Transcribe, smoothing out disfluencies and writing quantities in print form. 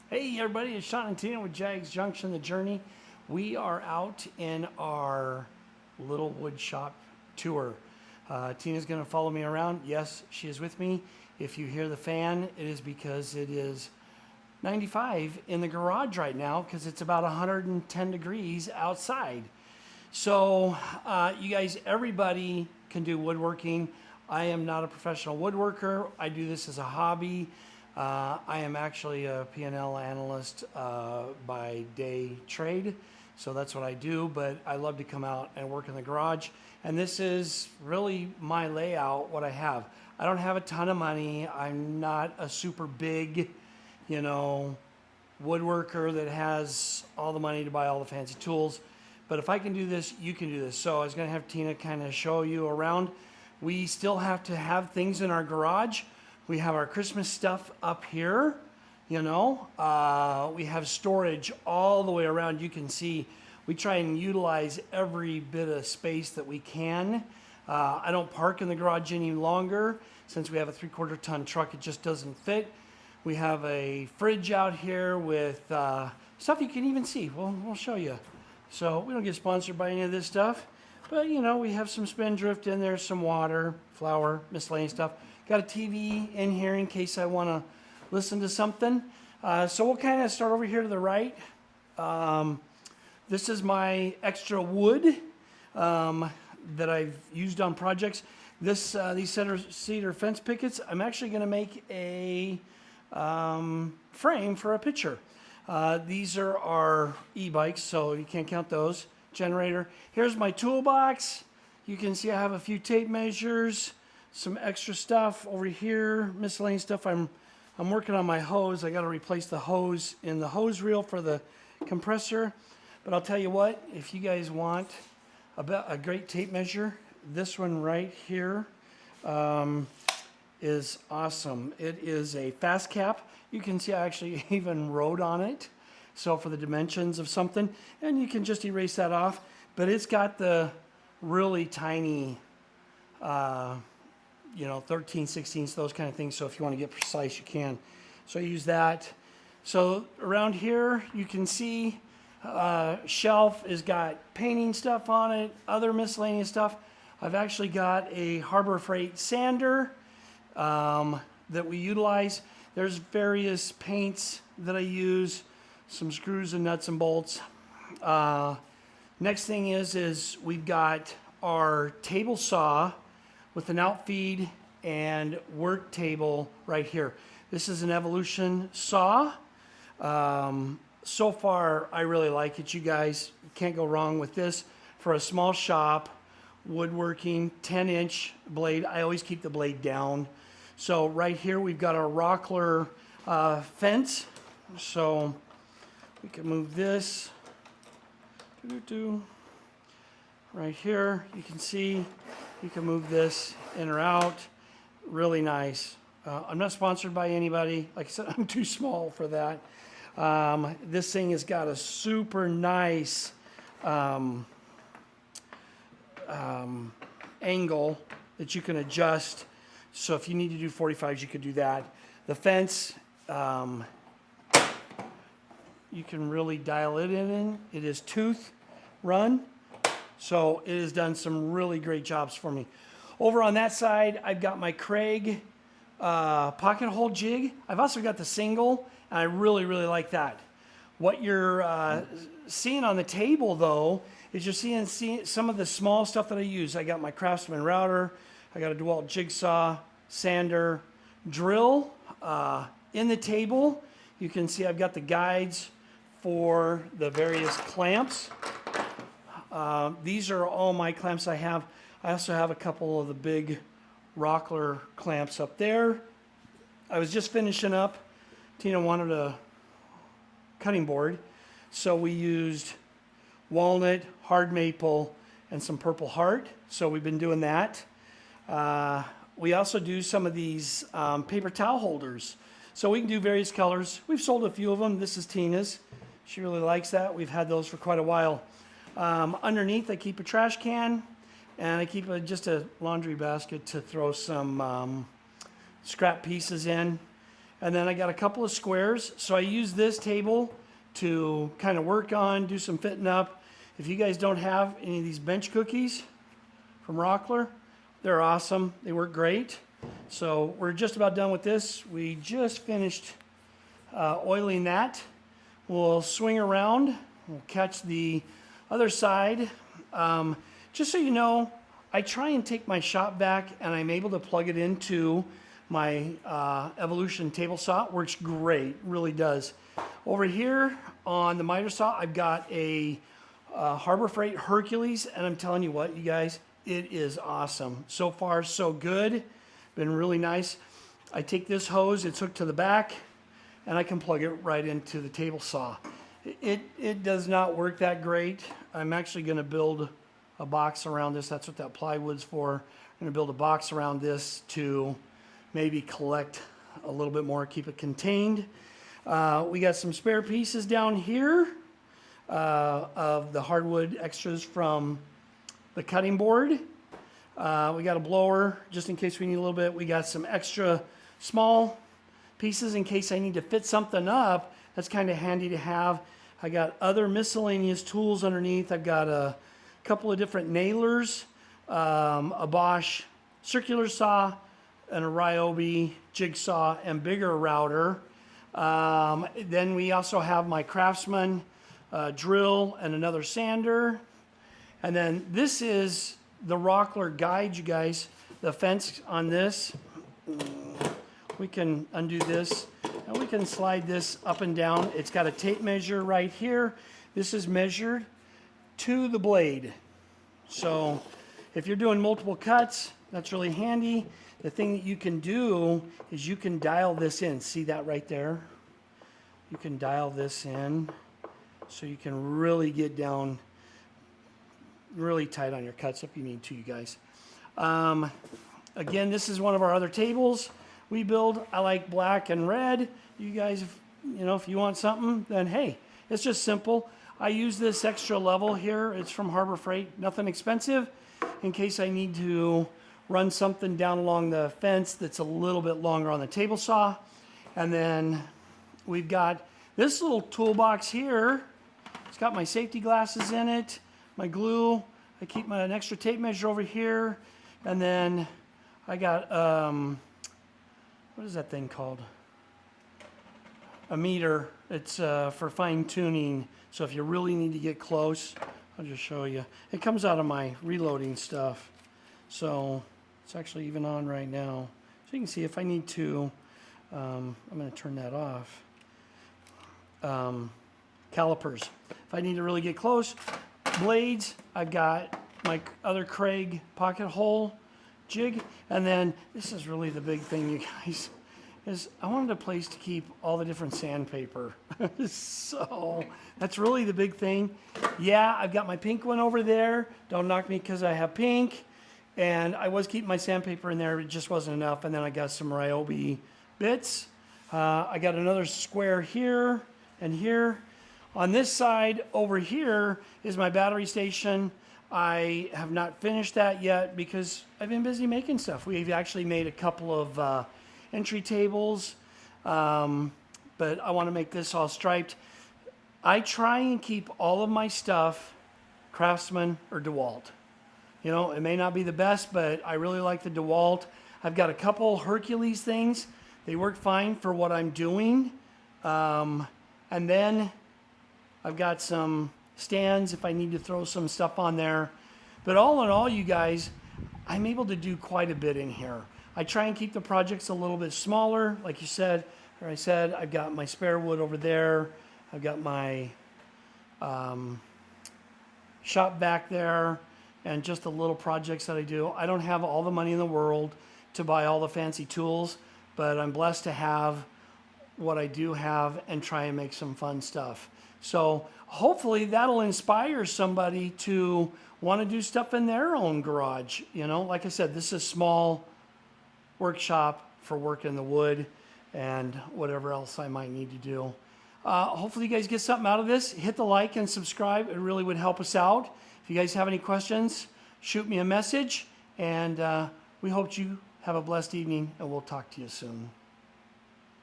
Hey everybody, it's Sean and Tina with Jags Junction, The Journey. We are out in our little wood shop tour. Tina's going to follow me around. Yes, she is with me. If you hear the fan, it is because it is 95 in the garage right now because it's about 110 degrees outside. So, you guys, everybody can do woodworking. I am not a professional woodworker. I do this as a hobby. I am actually a P&L analyst by day trade, so that's what I do, but I love to come out and work in the garage. And this is really my layout, what I have. I don't have a ton of money. I'm not a super big, woodworker that has all the money to buy all the fancy tools. But if I can do this, you can do this. So I was going to have Tina kind of show you around. We still have to have things in our garage. We have our Christmas stuff up here, we have storage all the way around. You can see we try and utilize every bit of space that we can. I don't park in the garage any longer since we have a 3/4 ton truck. It just doesn't fit. We have a fridge out here with stuff you can even see. We'll show you. So we don't get sponsored by any of this stuff, but we have some Spindrift in there, some water, flour, miscellaneous stuff. Got a TV in here in case I want to listen to something. So we'll kind of start over here to the right. This is my extra wood that I've used on projects. These cedar fence pickets, I'm actually going to make a frame for a picture. These are our e-bikes, so you can't count those. Generator. Here's my toolbox. You can see I have a few tape measures, some extra stuff over here, miscellaneous stuff. I'm working on my hose. I got to replace the hose in the hose reel for the compressor. But I'll tell you what, if you guys want a great tape measure, this one right here is awesome. It is a fast cap. You can see I actually even wrote on it. So for the dimensions of something, and you can just erase that off. But it's got the really tiny 13 16ths, those kind of things. So if you want to get precise, you can. So I use that. So around here, you can see shelf has got painting stuff on it, other miscellaneous stuff. I've actually got a Harbor Freight sander that we utilize. There's various paints that I use, some screws and nuts and bolts. Next thing is we've got our table saw with an outfeed and work table right here. This is an Evolution saw. So far, I really like it. You guys can't go wrong with this. For a small shop, woodworking, 10-inch blade. I always keep the blade down. So right here, we've got our Rockler fence. So we can move this. Right here, you can see you can move this in or out. Really nice. I'm not sponsored by anybody. Like I said, I'm too small for that. This thing has got a super nice angle that you can adjust. So if you need to do 45s, you could do that. The fence, you can really dial it in. It is tooth run. So it has done some really great jobs for me. Over on that side, I've got my Craig pocket hole jig. I've also got the single, and I really, really like that. What you're seeing on the table, though, is you're seeing some of the small stuff that I use. I got my Craftsman router. I got a DeWalt jigsaw, sander, drill. In the table, you can see I've got the guides for the various clamps. These are all my clamps I have. I also have a couple of the big Rockler clamps up there. I was just finishing up. Tina wanted a cutting board, so we used walnut, hard maple, and some purple heart. So we've been doing that. We also do some of these paper towel holders. So we can do various colors. We've sold a few of them. This is Tina's. She really likes that. We've had those for quite a while. Underneath, I keep a trash can, and I keep just a laundry basket to throw some scrap pieces in. And then I got a couple of squares. So I use this table to kind of work on, do some fitting up. If you guys don't have any of these bench cookies from Rockler, they're awesome. They work great. So we're just about done with this. We just finished oiling that. We'll swing around. We'll catch the other side. Just so you know, I try and take my shop vac and I'm able to plug it into my Evolution table saw. It works great, really does. Over here on the miter saw, I've got a Harbor Freight Hercules, and I'm telling you what, you guys, it is awesome. So far, so good. Been really nice. I take this hose, it's hooked to the back, and I can plug it right into the table saw. It does not work that great. I'm actually going to build a box around this. That's what that plywood's for. I'm going to build a box around this to maybe collect a little bit more, keep it contained. We got some spare pieces down here of the hardwood extras from the cutting board. We got a blower just in case we need a little bit. We got some extra small pieces in case I need to fit something up. That's kind of handy to have. I got other miscellaneous tools underneath. I've got a couple of different nailers, a Bosch circular saw, and a Ryobi jigsaw and bigger router. Then we also have my Craftsman drill and another sander. And then this is the Rockler guide, you guys. The fence on this. We can undo this and we can slide this up and down. It's got a tape measure right here. This is measured to the blade. So if you're doing multiple cuts, that's really handy. The thing that you can do is you can dial this in. See that right there? You can dial this in so you can really get down really tight on your cuts if you need to, you guys. Again, this is one of our other tables we build. I like black and red. You guys, if you want something, then hey, it's just simple. I use this extra level here. It's from Harbor Freight. Nothing expensive in case I need to run something down along the fence that's a little bit longer on the table saw. And then we've got this little toolbox here. It's got my safety glasses in it, my glue. I keep an extra tape measure over here. And then I got, what is that thing called? A meter. It's for fine tuning. So if you really need to get close, I'll just show you. It comes out of my reloading stuff. So it's actually even on right now. So you can see if I need to, I'm going to turn that off. Calipers. If I need to really get close. Blades, I've got my other Craig pocket hole jig. And then this is really the big thing, you guys, is I wanted a place to keep all the different sandpaper. So that's really the big thing. Yeah, I've got my pink one over there. Don't knock me because I have pink. And I was keeping my sandpaper in there. It just wasn't enough. And then I got some Ryobi bits. I got another square here and here. On this side over here is my battery station. I have not finished that yet because I've been busy making stuff. We've actually made a couple of entry tables, but I want to make this all striped. I try and keep all of my stuff Craftsman or DeWalt. It may not be the best, but I really like the DeWalt. I've got a couple Hercules things. They work fine for what I'm doing. And then I've got some stands if I need to throw some stuff on there. But all in all, you guys, I'm able to do quite a bit in here. I try and keep the projects a little bit smaller. Like you said, or I said, I've got my spare wood over there. I've got my shop back there and just the little projects that I do. I don't have all the money in the world to buy all the fancy tools, but I'm blessed to have what I do have and try and make some fun stuff. So hopefully that'll inspire somebody to want to do stuff in their own garage. Like I said, this is a small workshop for working the wood and whatever else I might need to do. Hopefully you guys get something out of this. Hit the like and subscribe. It really would help us out. If you guys have any questions, shoot me a message. And we hope you have a blessed evening, and we'll talk to you soon.